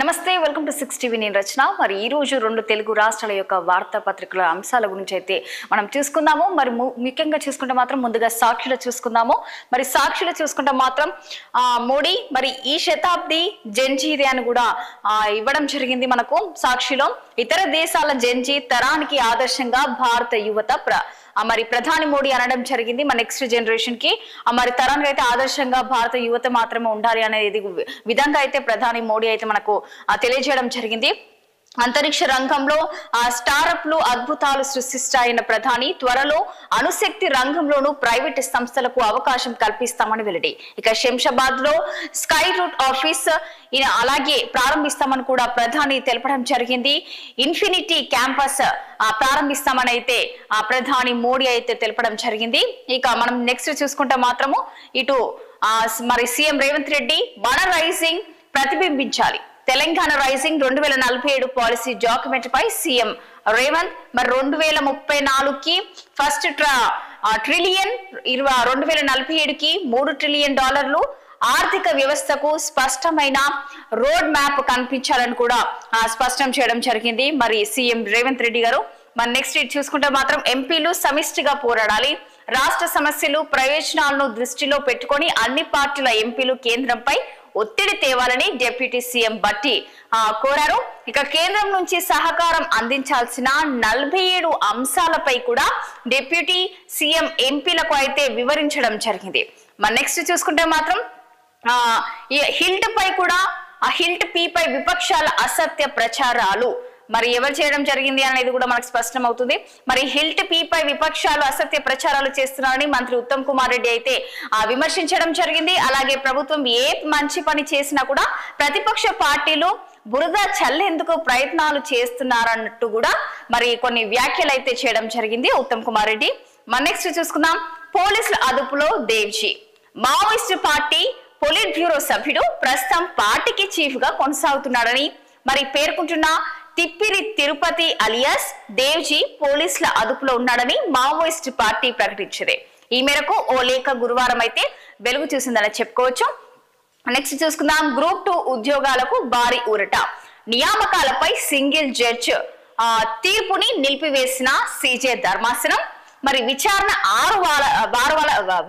నమస్తే, welcome to 6 TV. నేను రచన. మరి ఈ రోజు రెండు తెలుగు రాష్ట్రాల యొక్క వార్తాపత్రికల అంశాల గురించి అయితే మనం చూసుకుందాము. మరి ముఖ్యంగా చూసుకుంటే మాత్రం ముందుగా సాక్షిలో చూసుకుందాము. మరి సాక్షిలో చూసుకుంటే మాత్రం మోడీ మరి ఈ శతాబ్ది జెన్జీదే అని కూడా ఇవ్వడం జరిగింది. మనకు సాక్షిలో ఇతర దేశాల జెన్జీ తరానికి ఆదర్శంగా భారత యువత మరి ప్రధాని మోడీ అనడం జరిగింది. మన నెక్స్ట్ జనరేషన్ కి మరి తరానికి అయితే ఆదర్శంగా భారత యువత మాత్రమే ఉండాలి అనేది విధంగా అయితే ప్రధాని మోడీ అయితే మనకు తెలియజేయడం జరిగింది. అంతరిక్ష రంగంలో స్టార్అప్లు అద్భుతాలు సృష్టిస్తాయన్న ప్రధాని త్వరలో అణుశక్తి రంగంలోనూ ప్రైవేట్ సంస్థలకు అవకాశం కల్పిస్తామని వెల్లడి. ఇక శంషాబాద్ లో స్కై రూట్ ఆఫీస్ అలాగే ప్రారంభిస్తామని కూడా ప్రధాని తెలపడం జరిగింది. ఇన్ఫినిటీ క్యాంపస్ ప్రారంభిస్తామని అయితే ప్రధాని మోడీ అయితే తెలపడం జరిగింది. ఇక మనం నెక్స్ట్ చూసుకుంటే మాత్రము ఇటు మరి సీఎం రేవంత్ రెడ్డి మన రైజింగ్ ప్రతిబింబించాలి. తెలంగాణ రైజింగ్ 2047 పాలసీ డాక్యుమెంట్ పై సీఎం రేవంత్ మరి 2034కి ఫస్ట్ ట్రిలియన్ 2047కి $3 ట్రిలియన్ ఆర్థిక వ్యవస్థకు స్పష్టమైన రోడ్ మ్యాప్ కనిపించాలని కూడా స్పష్టం చేయడం జరిగింది మరి సీఎం రేవంత్ రెడ్డి గారు. మరి నెక్స్ట్ చూసుకుంటే మాత్రం ఎంపీలు సమిష్టిగా పోరాడాలి. రాష్ట్ర సమస్యలు ప్రయోజనాలను దృష్టిలో పెట్టుకొని అన్ని పార్టీల ఎంపీలు కేంద్రంపై ఒత్తిడి తేవాలని డిప్యూటీ సీఎం బట్టి కోరారు. ఇక కేంద్రం నుంచి సహకారం అందించాల్సిన 47 అంశాలపై కూడా డిప్యూటీ సీఎం ఎంపీలకు అయితే వివరించడం జరిగింది. మరి నెక్స్ట్ చూసుకుంటే మాత్రం హిల్ట్ పై కూడా హిల్ట్ పి పై విపక్షాల అసత్య ప్రచారాలు మరి ఎవరు చేయడం జరిగింది అనేది కూడా మనకు స్పష్టం అవుతుంది. మరి హిల్ట్ పి పై విపక్షాలు అసత్య ప్రచారాలు చేస్తున్నారని మంత్రి ఉత్తమ్ కుమార్ రెడ్డి అయితే విమర్శించడం జరిగింది. అలాగే ప్రభుత్వం ఏ మంచి పని చేసినా కూడా ప్రతిపక్ష పార్టీలు బురద చల్లేందుకు ప్రయత్నాలు చేస్తున్నారన్నట్టు కూడా మరి కొన్ని వ్యాఖ్యలు అయితే చేయడం జరిగింది ఉత్తమ్ కుమార్ రెడ్డి. మరి నెక్స్ట్ చూసుకుందాం. పోలీసుల అదుపులో Devji Maoist party polit bureau సభ్యుడు ప్రస్తుతం పార్టీకి చీఫ్ గా కొనసాగుతున్నాడని మరి పేర్కొంటున్న తిప్పిరి తిరుపతి అలియాస్ దేవ్జీ పోలీసుల అదుపులో ఉన్నాడని మావోయిస్ట్ పార్టీ ప్రకటించింది. ఈ మేరకు ఓ లేఖ గురువారం అయితే వెలుగు చూసిందని చెప్పుకోవచ్చు. నెక్స్ట్ చూసుకుందాం. గ్రూప్ 2 ఉద్యోగాలకు భారీ ఊరట. నియామకాలపై సింగిల్ జడ్జ్ తీర్పుని నిలిపివేసిన సీజే ధర్మాసనం. మరి విచారణ 6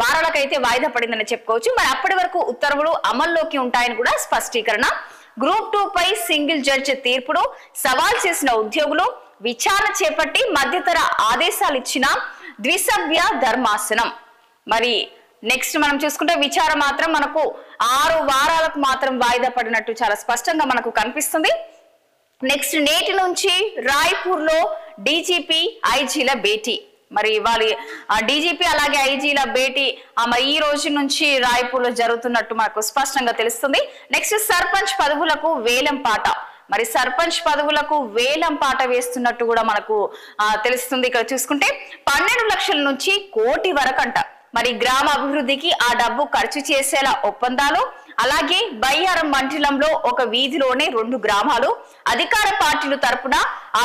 వారాలకైతే వాయిదా పడిందని చెప్పుకోవచ్చు. మరి అప్పటి వరకు ఉత్తర్వులు అమల్లోకి ఉంటాయని కూడా స్పష్టీకరణ. గ్రూప్ 2 పై సింగిల్ జడ్జి తీర్పును సవాల్ చేసిన ఉద్యోగులు విచారణ చేపట్టి మధ్యతర ఆదేశాలు ఇచ్చిన ద్విసభ్య ధర్మాసనం. మరి నెక్స్ట్ మనం చూసుకుంటే విచారణ మాత్రం మనకు 6 వారాలకు మాత్రం వాయిదా పడినట్టు చాలా స్పష్టంగా మనకు కనిపిస్తుంది. నెక్స్ట్ నేటి నుంచి రాయ్పూర్ లో డీజీపీ ఐజీల భేటీ. మరి వాళ్ళ డీజీపీ అలాగే ఐజీల భేటీ మరి ఈ రోజు నుంచి రాయ్పూర్ లో జరుగుతున్నట్టు మనకు స్పష్టంగా తెలుస్తుంది. నెక్స్ట్ సర్పంచ్ పదవులకు వేలం పాట. మరి సర్పంచ్ పదవులకు వేలం పాట వేస్తున్నట్టు కూడా మనకు తెలుస్తుంది. ఇక్కడ చూసుకుంటే 12 లక్షల నుంచి కోటి వరకు అంట. మరి గ్రామ అభివృద్ధికి ఆ డబ్బు ఖర్చు చేసేలా ఒప్పందాలు. అలాగే బయ్యారం మండలంలో ఒక వీధిలోనే 2 గ్రామాలు. అధికార పార్టీల తరపున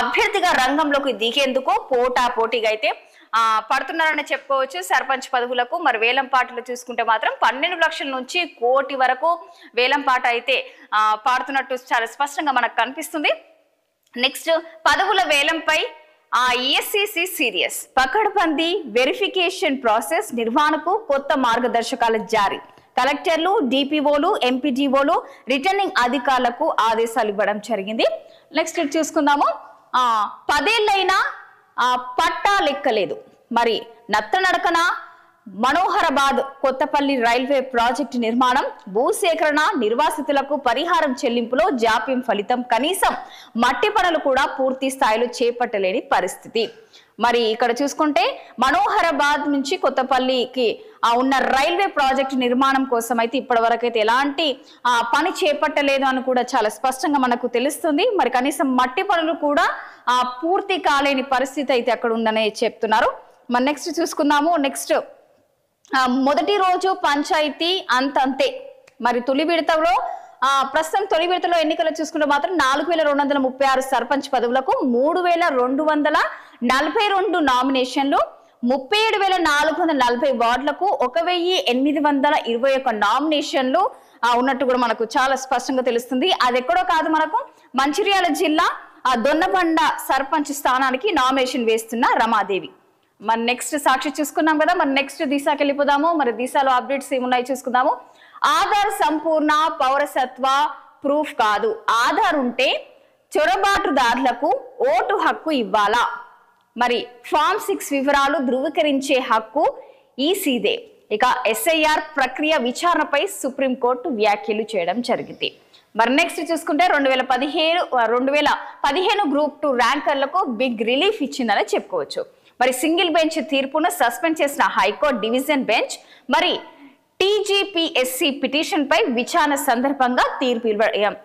అభ్యర్థిగా రంగంలోకి దిగేందుకు పోటాపోటీగా అయితే పడుతున్నారని చెప్పుకోవచ్చు సర్పంచ్ పదవులకు. మరి వేలం పాటలు చూసుకుంటే మాత్రం 12 లక్షల నుంచి కోటి వరకు వేలం పాట అయితే పాడుతున్నట్టు చాలా స్పష్టంగా మనకు కనిపిస్తుంది. నెక్స్ట్ పదవుల వేలంపై ఈఎస్సిసి సీరియస్. పకడ్బందీ వెరిఫికేషన్ ప్రాసెస్ నిర్వహణకు కొత్త మార్గదర్శకాలు జారీ. కలెక్టర్లు, డిపిఓలు, ఎంపీడీఓలు, రిటర్నింగ్ అధికారులకు ఆదేశాలు ఇవ్వడం జరిగింది. నెక్స్ట్ చూసుకుందాము. 10 ఏళ్లైనా పట్టా లెక్కలేదు. మరి నత్తనడకన మనోహరాబాద్ కొత్తపల్లి రైల్వే ప్రాజెక్టు నిర్మాణం, భూసేకరణ, నిర్వాసితులకు పరిహారం చెల్లింపులో జాప్యం ఫలితం కనీసం మట్టి పనులు కూడా పూర్తి స్థాయిలో చేపట్టలేని పరిస్థితి. మరి ఇక్కడ చూసుకుంటే మనోహరాబాద్ నుంచి కొత్తపల్లికి ఉన్న రైల్వే ప్రాజెక్టు నిర్మాణం కోసం అయితే ఇప్పటి వరకు అయితే ఎలాంటి పని చేపట్టలేదు అని కూడా చాలా స్పష్టంగా మనకు తెలుస్తుంది. మరి కనీసం మట్టి పనులు కూడా పూర్తి కాలేని పరిస్థితి అయితే అక్కడ ఉందని చెప్తున్నారు. మరి నెక్స్ట్ చూసుకుందాము. నెక్స్ట్ మొదటి రోజు పంచాయతీ అంతే. మరి తొలి విడతలో ప్రస్తుతం తొలి విడతలో ఎన్నికలు చూసుకుంటే మాత్రం 4236 సర్పంచ్ పదవులకు 3242 నామినేషన్లు, 37,440 వార్డులకు 1,821 నామినేషన్లు ఉన్నట్టు కూడా మనకు చాలా స్పష్టంగా తెలుస్తుంది. అది ఎక్కడో కాదు, మనకు మంచిర్యాల జిల్లా దొన్నబండ సర్పంచ్ స్థానానికి నామినేషన్ వేస్తున్న రమాదేవి. మరి నెక్స్ట్ సాక్షి చూసుకున్నాం కదా, మరి నెక్స్ట్ దిశకి వెళ్ళిపోదాము. మరి దిశలో అప్డేట్స్ ఏమున్నాయి చూసుకుందాము. ఆధార్ సంపూర్ణ పౌరసత్వ ప్రూఫ్ కాదు, ఆధార్ ఉంటే చొరబాటుదారులకు ఓటు హక్కు ఇవ్వాలా? మరి ఫామ్ 6 వివరాలు ధృవీకరించే హక్కు ఈసీదే. ఇక SIR ప్రక్రియ విచారణపై సుప్రీంకోర్టు వ్యాఖ్యలు చేయడం జరిగింది. మరి నెక్స్ట్ చూసుకుంటే 2015 గ్రూప్ 2 ర్యాంకర్లకు బిగ్ రిలీఫ్ ఇచ్చిందని చెప్పుకోవచ్చు. మరి సింగిల్ బెంచ్ తీర్పును సస్పెండ్ చేసిన హైకోర్టు డివిజన్ బెంచ్ మరి TGPSC పిటిషన్ పై విచారణ సందర్భంగా తీర్పు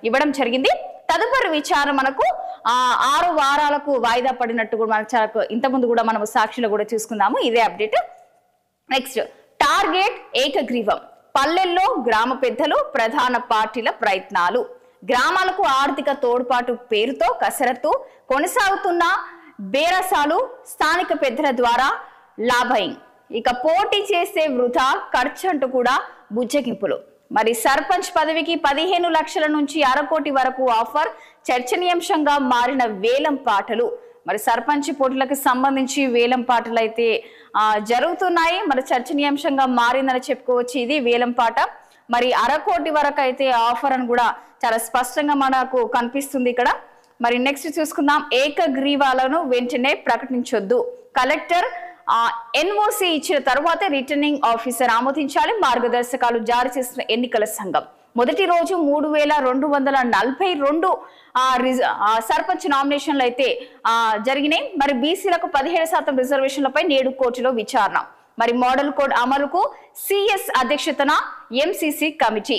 ఇవ్వడం జరిగింది. తదుపరి విచారణ మనకు 6 వారాలకు వాయిదా పడినట్టు కూడా మనకు ఇంతకుముందు కూడా మనం సాక్షిలో కూడా చూసుకుందాము. ఇదే అప్డేట్. నెక్స్ట్ టార్గెట్ ఏకగ్రీవం, పల్లెల్లో గ్రామ పెద్దలు ప్రధాన పార్టీల ప్రయత్నాలు. గ్రామాలకు ఆర్థిక తోడ్పాటు పేరుతో కసరత్తు కొనసాగుతున్న బేరసాలు, స్థానిక పెద్దల ద్వారా లాభం. ఇక పోటీ చేసే వృధా ఖర్చు అంటూ కూడా బుజ్జగింపులు. మరి సర్పంచ్ పదవికి 15 లక్షల నుంచి 1/2 కోటి వరకు ఆఫర్, చర్చనీయాంశంగా మారిన వేలం పాటలు. మరి సర్పంచ్ పోటీలకు సంబంధించి వేలం పాటలు అయితే జరుగుతున్నాయి. మరి చర్చనీయాంశంగా మారిందని చెప్పుకోవచ్చు ఇది వేలం పాట. మరి 1/2 కోటి వరకు అయితే ఆఫర్ అని కూడా చాలా స్పష్టంగా మనకు కనిపిస్తుంది ఇక్కడ. మరి నెక్స్ట్ చూసుకుందాం. ఏకగ్రీవాలను వెంటనే ప్రకటించొద్దు, కలెక్టర్ NOC ఇచ్చిన తర్వాత రిటర్నింగ్ ఆఫీసర్ ఆమోదించాలి, మార్గదర్శకాలు జారీ చేసిన ఎన్నికల సంఘం. మొదటి రోజు 3,242 సర్పంచ్ నామినేషన్లు అయితే జరిగినాయి. మరి బీసీలకు 17% రిజర్వేషన్లపై నేడు కోర్టులో విచారణ. మరి మోడల్ కోడ్ అమలుకు CS అధ్యక్షతన MCC కమిటీ.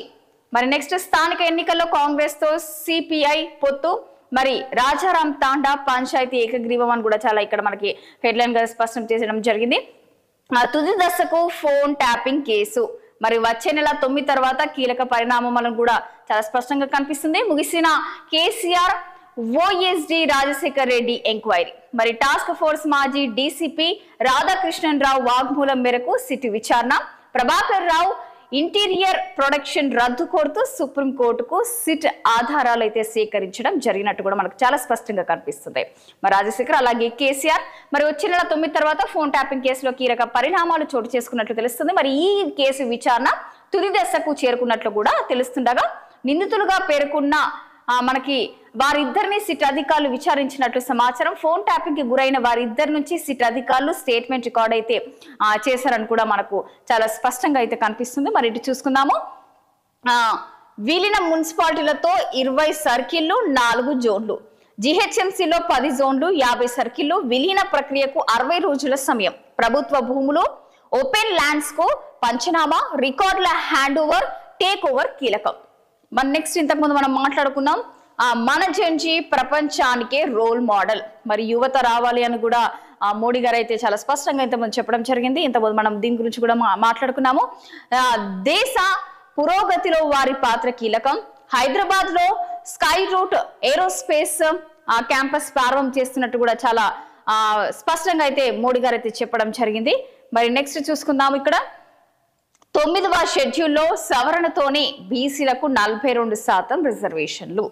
మరి నెక్స్ట్ స్థానిక ఎన్నికల్లో కాంగ్రెస్ తో CPI పొత్తు. మరి రాజారాం తాండా పంచాయతీ ఏకగ్రీవం అని కూడా చాలా ఇక్కడ మనకి హెడ్లైన్ గా స్పష్టం చేసడం జరిగింది. తుది దశకు ఫోన్ ట్యాపింగ్ కేసు. మరి వచ్చే నెల 9 తర్వాత కీలక పరిణామాలను కూడా చాలా స్పష్టంగా కనిపిస్తుంది. ముగిసిన KCR OSD Rajasekhar Reddy enquiry. మరి టాస్క్ ఫోర్స్ మాజీ DCP రాధాకృష్ణన్ రావు వాగ్మూలం మేరకు సిట్ విచారణ. ప్రభాకర్ రావు ఇంటీరియర్ ప్రొడక్షన్ రద్దు కోరుతూ సుప్రీంకోర్టుకు సిట్ ఆధారాలు అయితే సేకరించడం జరిగినట్టు కూడా మనకు చాలా స్పష్టంగా కనిపిస్తుంది. మరి రాజశేఖర్ అలాగే KCR మరి వచ్చే నెల 9 తర్వాత ఫోన్ ట్యాపింగ్ కేసులో కీలక పరిణామాలు చోటు చేసుకున్నట్లు తెలుస్తుంది. మరి ఈ కేసు విచారణ తుది దశకు చేరుకున్నట్లు కూడా తెలుస్తుండగా నిందితులుగా పేర్కొన్న మనకి వారిద్దరిని సిట్ అధికారులు విచారించినట్లు సమాచారం. ఫోన్ ట్యాపింగ్ కి గురైన వారిద్దరి నుంచి సిట్ అధికారులు స్టేట్మెంట్ రికార్డ్ అయితే చేశారని కూడా మనకు చాలా స్పష్టంగా అయితే కనిపిస్తుంది. మరి ఇటు చూసుకుందాము. విలీన మున్సిపాలిటీలతో 20 సర్కిళ్లు 4 జోన్లు, GHMCలో 10 జోన్లు 50 సర్కిళ్లు, విలీన ప్రక్రియకు 60 రోజుల సమయం. ప్రభుత్వ భూములు ఓపెన్ ల్యాండ్స్ కు పంచనామా, రికార్డుల హ్యాండ్ ఓవర్, టేక్ ఓవర్ కీలకం. మరి నెక్స్ట్ ఇంతకుముందు మనం మాట్లాడుకున్నాం మన జంజీ ప్రపంచానికే రోల్ మోడల్. మరి యువత రావాలి అని కూడా మోడీ గారు అయితే చాలా స్పష్టంగా ఇంతకుముందు చెప్పడం జరిగింది. ఇంతకుముందు మనం దీని గురించి కూడా మాట్లాడుకున్నాము. దేశ పురోగతిలో వారి పాత్ర కీలకం. హైదరాబాద్ లో స్కై రూట్ ఏరోస్పేస్ క్యాంపస్ ప్రారంభం చేస్తున్నట్టు కూడా చాలా స్పష్టంగా అయితే మోడీ గారు అయితే చెప్పడం జరిగింది. మరి నెక్స్ట్ చూసుకుందాం. ఇక్కడ 9వ షెడ్యూల్లో సవరణతోనే బీసీలకు 42% రిజర్వేషన్లు.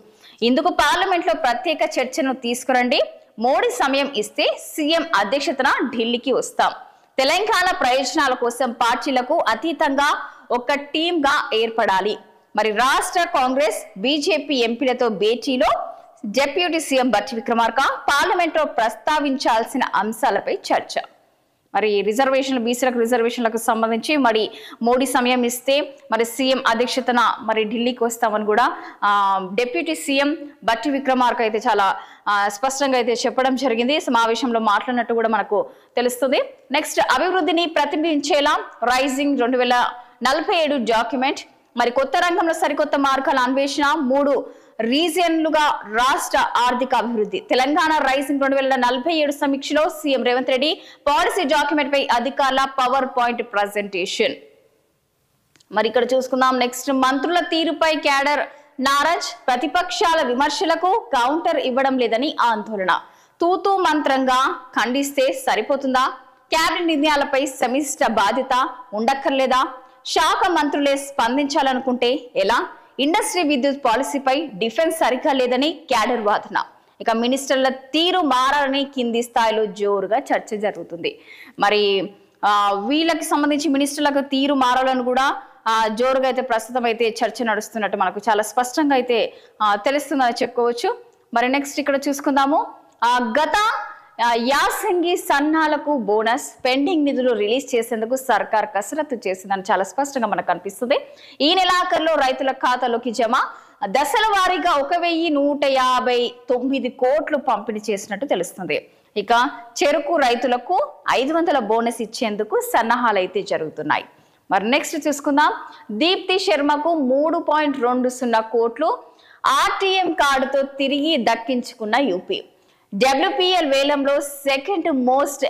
ఇందుకు పార్లమెంట్ లో ప్రత్యేక చర్చను తీసుకురండి, మోడీ సమయం ఇస్తే సీఎం అధ్యక్షతన ఢిల్లీకి వస్తాం. తెలంగాణ ప్రయోజనాల కోసం పార్టీలకు అతీతంగా ఒక టీమ్ గా ఏర్పడాలి. మరి రాష్ట్ర కాంగ్రెస్ బీజేపీ ఎంపీలతో భేటీలో డిప్యూటీ సీఎం బట్టి విక్రమార్క పార్లమెంట్ లో ప్రస్తావించాల్సిన అంశాలపై చర్చ. మరి రిజర్వేషన్లు బీసీలకు రిజర్వేషన్లకు సంబంధించి మరి మోడీ సమయం ఇస్తే మరి సీఎం అధ్యక్షతన మరి ఢిల్లీకి వస్తామని కూడా డిప్యూటీ సీఎం బట్టి విక్రమార్క అయితే చాలా స్పష్టంగా అయితే చెప్పడం జరిగింది. సమావేశంలో మాట్లాడినట్టు కూడా మనకు తెలుస్తుంది. నెక్స్ట్ అభివృద్ధిని ప్రతిబింబించేలా రైజింగ్ 2047 డాక్యుమెంట్. మరి కొత్త రంగంలో సరికొత్త మార్గాల అన్వేషణ, 3 రీజియన్లుగా రాష్ట్ర ఆర్థిక అభివృద్ధి. తెలంగాణ రైజింగ్ 2047 సమీక్షలో CM Revanth Reddy policy document పై అధికారుల పవర్ పాయింట్ ప్రజెంటేషన్. మరి ఇక్కడ చూసుకుందాం. నెక్స్ట్ మంత్రుల తీరుపై క్యాడర్ నారాజ్, ప్రతిపక్షాల విమర్శలకు కౌంటర్ ఇవ్వడం లేదని ఆందోళన. తూతూ మంత్రంగా ఖండిస్తే సరిపోతుందా? కేబినెట్ నిర్ణయాలపై సమిష్ట బాధ్యత ఉండక్కర్లేదా? శాఖ మంత్రులే స్పందించాలనుకుంటే ఎలా? ఇండస్ట్రీ విద్యుత్ పాలసీపై డిఫెన్స్ సరిగ్గా లేదని క్యాడర్ వాదన. ఇక మినిస్టర్ల తీరు మారాలని కింది స్థాయిలో జోరుగా చర్చ జరుగుతుంది. మరి వీళ్ళకి సంబంధించి మినిస్టర్లకు తీరు మారాలని కూడా జోరుగా అయితే ప్రస్తుతం అయితే చర్చ నడుస్తున్నట్టు మనకు చాలా స్పష్టంగా అయితే తెలుస్తుందని చెప్పుకోవచ్చు. మరి నెక్స్ట్ ఇక్కడ చూసుకుందాము. గత యాసంగి సన్నాలకు బోనస్ పెండింగ్ నిధులు రిలీజ్ చేసేందుకు సర్కార్ కసరత్తు చేసిందని చాలా స్పష్టంగా మనకు కనిపిస్తుంది. ఈ నెలాఖరులో రైతుల ఖాతాలోకి జమ దశల వారీగా 1159 కోట్లు పంపిణీ చేసినట్టు తెలుస్తుంది. ఇక చెరుకు రైతులకు 500 బోనస్ ఇచ్చేందుకు సన్నాహాలు అయితే జరుగుతున్నాయి. మరి నెక్స్ట్ చూసుకుందాం. దీప్తి శర్మకు 3.20 కోట్లు ఆర్టీఎం కార్డుతో తిరిగి దక్కించుకున్న యూపీ. డబ్ల్యూపీఎల్ వేలంలో సెకండ్ మోస్ట్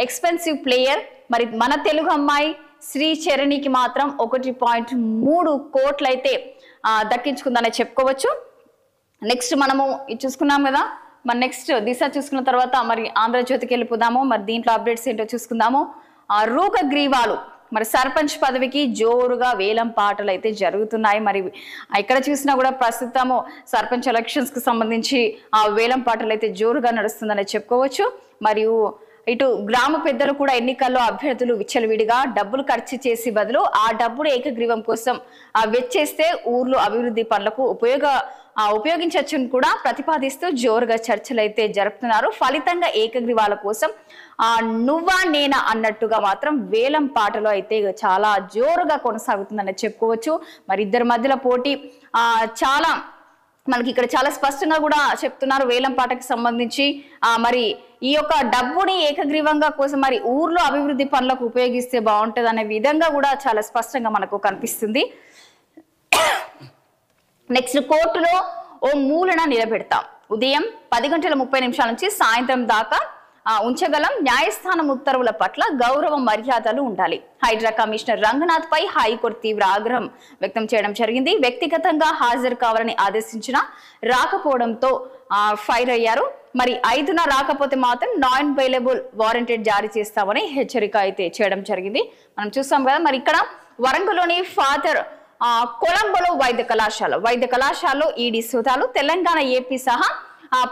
ఎక్స్పెన్సివ్ ప్లేయర్ మరి మన తెలుగు అమ్మాయి శ్రీ చరణికి మాత్రం 1.3 కోట్లు అయితే దక్కించుకుందనే చెప్పుకోవచ్చు. నెక్స్ట్ మనము ఇది చూసుకున్నాం కదా. మరి నెక్స్ట్ దిశ చూసుకున్న తర్వాత మరి ఆంధ్రజ్యోతికి వెళ్ళిపోదాము. మరి దీంట్లో అప్డేట్స్ ఏంటో చూసుకుందాము. రూక గ్రీవాలు మరి సర్పంచ్ పదవికి జోరుగా వేలం పాటలు అయితే జరుగుతున్నాయి. మరి ఇక్కడ చూసినా కూడా ప్రస్తుతము సర్పంచ్ ఎలక్షన్స్ కి సంబంధించి వేలం పాటలు అయితే జోరుగా నడుస్తుందని చెప్పుకోవచ్చు. మరియు ఇటు గ్రామ పెద్దలు కూడా ఎన్నికల్లో అభ్యర్థులు విచ్చలవిడిగా డబ్బులు ఖర్చు చేసి బదులు ఆ డబ్బులు ఏకగ్రీవం కోసం వెచ్చేస్తే ఊర్లో అభివృద్ధి పనులకు ఉపయోగించవచ్చని కూడా ప్రతిపాదిస్తూ జోరుగా చర్చలు అయితే జరుపుతున్నారు. ఫలితంగా ఏకగ్రీవాల కోసం నువ్వా నేనా అన్నట్టుగా మాత్రం వేలం పాటలో అయితే చాలా జోరుగా కొనసాగుతుందని చెప్పుకోవచ్చు. మరి ఇద్దరి మధ్యలో పోటీ చాలా మనకి ఇక్కడ చాలా స్పష్టంగా కూడా చెప్తున్నారు. వేలం పాటకి సంబంధించి మరి ఈ యొక్క డబ్బుని ఏకగ్రీవంగా కోసం మరి ఊర్లో అభివృద్ధి పనులకు ఉపయోగిస్తే బాగుంటుంది అనే విధంగా కూడా చాలా స్పష్టంగా మనకు కనిపిస్తుంది. నెక్స్ట్ కోర్టులో ఓ మూలన నిలబెడతాం. ఉదయం 10:30 నుంచి సాయంత్రం దాకా ఉంచగలం. న్యాయస్థానం ఉత్తర్వుల పట్ల గౌరవ మర్యాదలు ఉండాలి. హైడ్రా కమిషనర్ రంగనాథ్ పై హైకోర్టు తీవ్ర ఆగ్రహం వ్యక్తం చేయడం జరిగింది. వ్యక్తిగతంగా హాజరు కావాలని ఆదేశించిన రాకపోవడంతో ఫైర్ అయ్యారు. మరి 5న రాకపోతే మాత్రం నాన్ బెయిలబుల్ వారెంటెడ్ జారీ చేస్తామని హెచ్చరిక అయితే చేయడం జరిగింది. మనం చూస్తాం కదా. మరి ఇక్కడ వరంగల్లోని ఫాదర్ కొలంబోలో వైద్య కళాశాలలో ఈడీ సోదాలు. తెలంగాణ ఏపీ సహా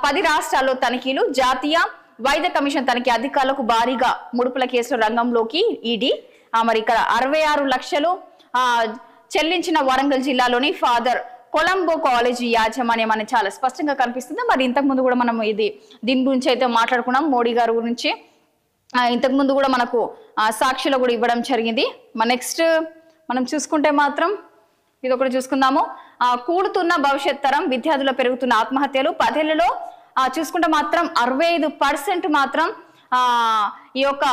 10 రాష్ట్రాల్లో తనిఖీలు. జాతీయ వైద్య కమిషన్ తనిఖీ అధికారులకు భారీగా ముడుపుల కేసుల రంగంలోకి ఈడీ. మరి ఇక్కడ 66 లక్షలు చెల్లించిన వరంగల్ జిల్లాలోని ఫాదర్ కొలంబో కాలేజీ యాజమాన్యం అని చాలా స్పష్టంగా కనిపిస్తుంది. మరి ఇంతకు ముందు కూడా మనం దీని గురించి అయితే మాట్లాడుకున్నాం. మోడీ గారి గురించి ఇంతకు ముందు కూడా మనకు సాక్షిలో కూడా ఇవ్వడం జరిగింది. నెక్స్ట్ మనం చూసుకుంటే మాత్రం ఇది ఒకటి చూసుకుందాము. కూడుతున్న భవిష్యత్ తరం విద్యార్థులు పెరుగుతున్న ఆత్మహత్యలు 10 ఏళ్లలో చూసుకుంటే మాత్రం 65% మాత్రం ఈ యొక్క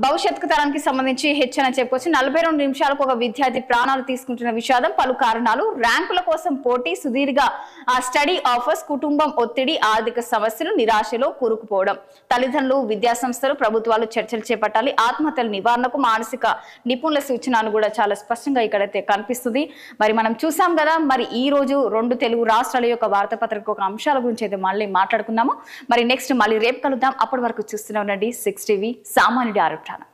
భవిష్యత్ తరానికి సంబంధించి హెచ్చన చెప్పుకోవచ్చు. 42 నిమిషాలకు ఒక విద్యార్థి ప్రాణాలు తీసుకుంటున్న విషాదం. పలు కారణాలు. ర్యాంకుల కోసం పోటీ, సుదీర్ఘ స్టడీ ఆఫర్స్, కుటుంబం ఒత్తిడి, ఆర్థిక సమస్యలు, నిరాశలో కూరుకుపోవడం. తల్లిదండ్రులు, విద్యాసంస్థలు, ప్రభుత్వాలు చర్చలు చేపట్టాలి. ఆత్మహత్యల నివారణకు మానసిక నిపుణుల సూచనలు కూడా చాలా స్పష్టంగా ఇక్కడైతే కనిపిస్తుంది. మరి మనం చూసాం కదా. మరి ఈ రోజు 2 తెలుగు రాష్ట్రాల యొక్క వార్తాపత్రిక ఒక అంశాల గురించి అయితే మళ్ళీ మాట్లాడుకుందాము. మరి నెక్స్ట్ మళ్ళీ రేపు కలుద్దాం. అప్పటి వరకు చూస్తూనే ఉండండి 6 టీవీ సామాన్యుడి ఆరోగ్యాన్ని.